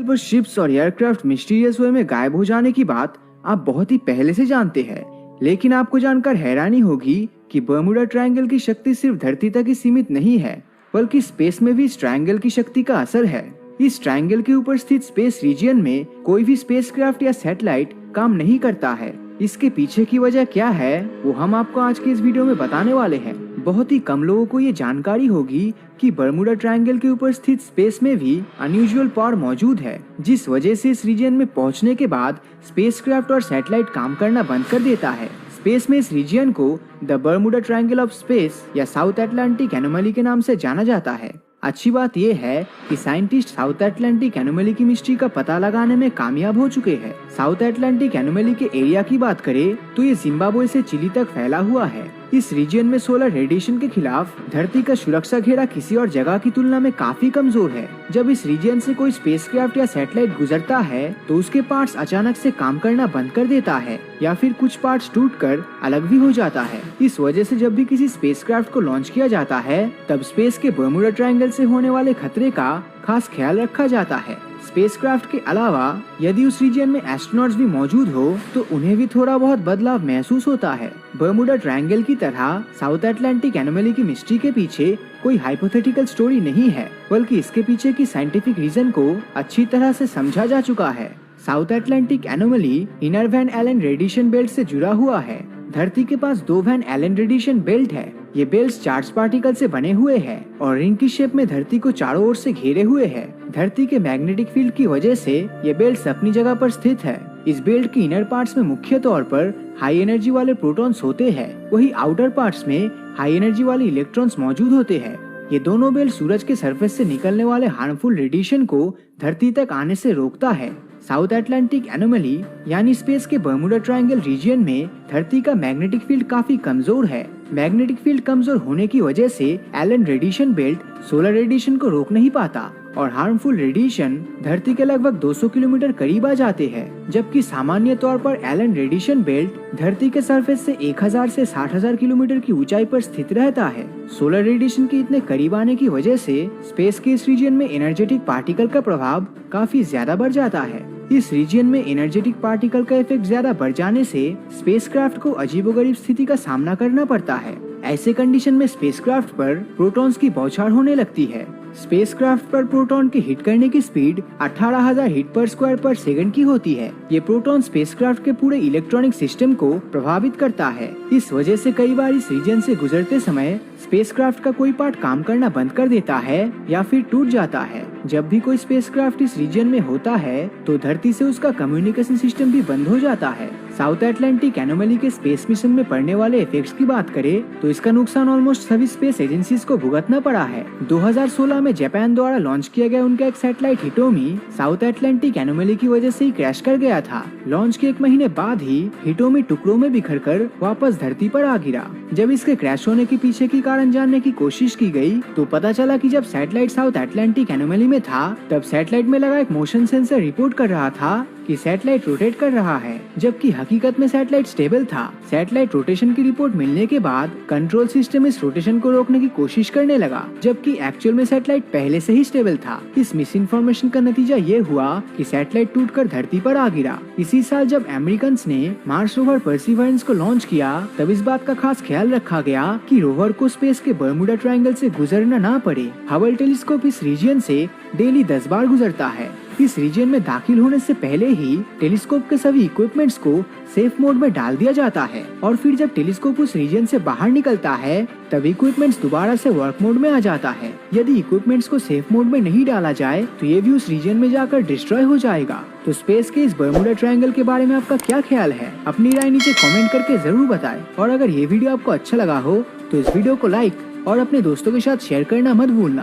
पर शिप्स और aircraft mysterious वे में गायब हो जाने की बात आप बहुत ही पहले से जानते हैं, लेकिन आपको जानकर हैरानी होगी कि बर्मुडा ट्रायंगल की शक्ति सिर्फ धरती तक ही सीमित नहीं है, बल्कि स्पेस में भी इस ट्रायंगल की शक्ति का असर है। इस ट्रायंगल के ऊपर स्थित स्पेस रीजियन में कोई भी स्पेसक्राफ्ट या सैटेलाइट काम नहीं करता है। इसके पीछे की वजह क्या है वो हम आपको आज के इस वीडियो में बताने वाले हैं। बहुत ही कम लोगों को ये जानकारी होगी कि बर्मुडा ट्रायंगल के ऊपर स्थित स्पेस में भी अनयूजुअल पावर मौजूद है, जिस वजह से इस रीजन में पहुंचने के बाद स्पेसक्राफ्ट और सैटेलाइट काम करना बंद कर देता है। स्पेस में इस रीजन को the Bermuda triangle of space या साउथ अटलांटिक एनोमली के नाम से जाना जाता है। अच्छी बात यह है कि साइंटिस्ट साउथ अटलांटिक एनोमली की मिस्ट्री का पता लगाने में कामयाब हो चुके हैं। साउथ अटलांटिक एनोमली के एरिया की बात करें तो ये जिम्बाब्वे से चिली तक फैला हुआ है। इस रीजन में सोलर रेडिएशन के खिलाफ धरती का सुरक्षा घेरा किसी और जगह की तुलना में काफी कमजोर है। जब इस रीजन से कोई स्पेसक्राफ्ट या सैटेलाइट गुजरता है तो उसके पार्ट्स अचानक से काम करना बंद कर देता है या फिर कुछ पार्ट्स टूटकर अलग भी हो जाता है। इस वजह से जब भी किसी स्पेसक्राफ्ट को लॉन्च किया जाता है तब स्पेस के बर्मुडा ट्रायंगल से होने वाले खतरे का खास ख्याल रखा जाता है। स्पेसक्राफ्ट के अलावा यदि उस रीजन में एस्ट्रोनॉट्स भी मौजूद हो तो उन्हें भी थोड़ा बहुत बदलाव महसूस होता है। बर्मुडा ट्रायंगल की तरह साउथ अटलांटिक एनोमली की मिस्ट्री के पीछे कोई हाइपोथेटिकल स्टोरी नहीं है, बल्कि इसके पीछे की साइंटिफिक रीजन को अच्छी तरह से समझा जा चुका है। South Atlantic anomaly inner Van Allen radiation belt से जुड़ा हुआ है। धरती के पास 2 वैन एलन रेडिएशन बेल्ट है। ये बेल्ट चार्ज पार्टिकल से बने हुए हैं और रिंग की शेप में धरती को चारों ओर से घेरे हुए है। धरती के मैग्नेटिक फील्ड की वजह से ये बेल्ट अपनी जगह पर स्थित है। इस बेल्ट की इनर पार्ट्स में मुख्य तौर पर हाई एनर्जी वाले प्रोटॉन्स होते हैं, वही आउटर पार्ट्स में हाई एनर्जी वाले इलेक्ट्रॉन्स मौजूद होते हैं। ये दोनों बेल्ट सूरज के सरफेस से निकलने वाले हार्मफुल रेडिएशन को धरती तक आने से रोकता है। साउथ अटलांटिक एनोमली यानी स्पेस के बर्मुडा ट्रायंगल रीजियन में धरती का मैग्नेटिक फील्ड काफी कमजोर है। मैग्नेटिक फील्ड कमजोर होने की वजह से Allen radiation belt solar radiation को रोक नहीं पाता और हार्मफुल रेडिएशन धरती के लगभग 200 किलोमीटर करीब आ जाते हैं, जबकि सामान्य तौर पर एलन रेडिएशन बेल्ट धरती के सरफेस से 1000 से 60,000 किलोमीटर की ऊंचाई पर स्थित रहता है। सोलर रेडिएशन के इतने करीब आने की वजह से स्पेस के इस रीजन में एनर्जेटिक पार्टिकल का प्रभाव काफी ज्यादा बढ़ जाता है। इस रीजन में एनर्जेटिक पार्टिकल का इफेक्ट ज्यादा बढ़ जाने से स्पेसक्राफ्ट को अजीबोगरीब स्थिति का सामना करना पड़ता है। ऐसे कंडीशन में स्पेसक्राफ्ट पर प्रोटॉन्स की बौछार होने लगती है। स्पेसक्राफ्ट पर प्रोटॉन के हिट करने की स्पीड 18,000 हिट पर स्क्वायर पर सेकंड की होती है। ये प्रोटॉन स्पेसक्राफ्ट के पूरे इलेक्ट्रॉनिक सिस्टम को प्रभावित करता है। इस वजह से कई बार इस रीजन से गुजरते समय स्पेसक्राफ्ट का कोई पार्ट काम करना बंद कर देता है या फिर टूट जाता है। जब भी कोई स्पेसक्राफ्ट इस रीजन में होता है तो धरती से उसका कम्युनिकेशन सिस्टम भी बंद हो जाता है। साउथ अटलांटिक एनोमली के स्पेस मिशन में पड़ने वाले इफेक्ट्स की बात करें तो इसका नुकसान ऑलमोस्ट सभी स्पेस एजेंसीज को भुगतना पड़ा है। 2016 में जापान द्वारा लॉन्च किया गया उनका एक सैटेलाइट हिटोमी साउथ अटलांटिक एनोमली की वजह से ही क्रैश कर गया था। लॉन्च के 1 महीने बाद ही हिटोमी टुकड़ों में बिखरकर वापस धरती पर आ गिरा। जब इसके क्रैश होने के पीछे की कारण जानने की कोशिश की गई तो पता चला कि जब सैटेलाइट साउथ अटलांटिक एनोमली में था तब सैटेलाइट में लगा एक मोशन सेंसर रिपोर्ट कर रहा था कि सैटेलाइट रोटेट कर रहा है, जबकि हकीकत में सैटेलाइट स्टेबल था। सैटेलाइट रोटेशन की रिपोर्ट मिलने के बाद कंट्रोल सिस्टम इस रोटेशन को रोकने की कोशिश करने लगा, जबकि एक्चुअल में सैटेलाइट पहले से ही स्टेबल था। इस मिस इन्फॉर्मेशन का नतीजा ये हुआ कि सैटेलाइट टूटकर धरती पर आ गिरा। इसी साल जब अमेरिकन ने मार्स रोवर परसिवरेंस को लॉन्च किया तब इस बात का खास ख्याल रखा गया कि रोवर को स्पेस के बर्मुडा ट्रायंगल से गुजरना ना पड़े। हबल टेलीस्कोप इस रीजन से डेली 10 बार गुजरता है। इस रीजन में दाखिल होने से पहले ही टेलीस्कोप के सभी इक्विपमेंट्स को सेफ मोड में डाल दिया जाता है और फिर जब टेलीस्कोप उस रीजन से बाहर निकलता है तब इक्विपमेंट्स दोबारा से वर्क मोड में आ जाता है। यदि इक्विपमेंट्स को सेफ मोड में नहीं डाला जाए तो ये भी उस रीजन में जाकर डिस्ट्रॉय हो जाएगा। तो स्पेस के इस बर्मुडा ट्रायंगल के बारे में आपका क्या ख्याल है? अपनी राय नीचे कमेंट करके जरूर बताएं और अगर ये वीडियो आपको अच्छा लगा हो तो इस वीडियो को लाइक और अपने दोस्तों के साथ शेयर करना मत भूलना।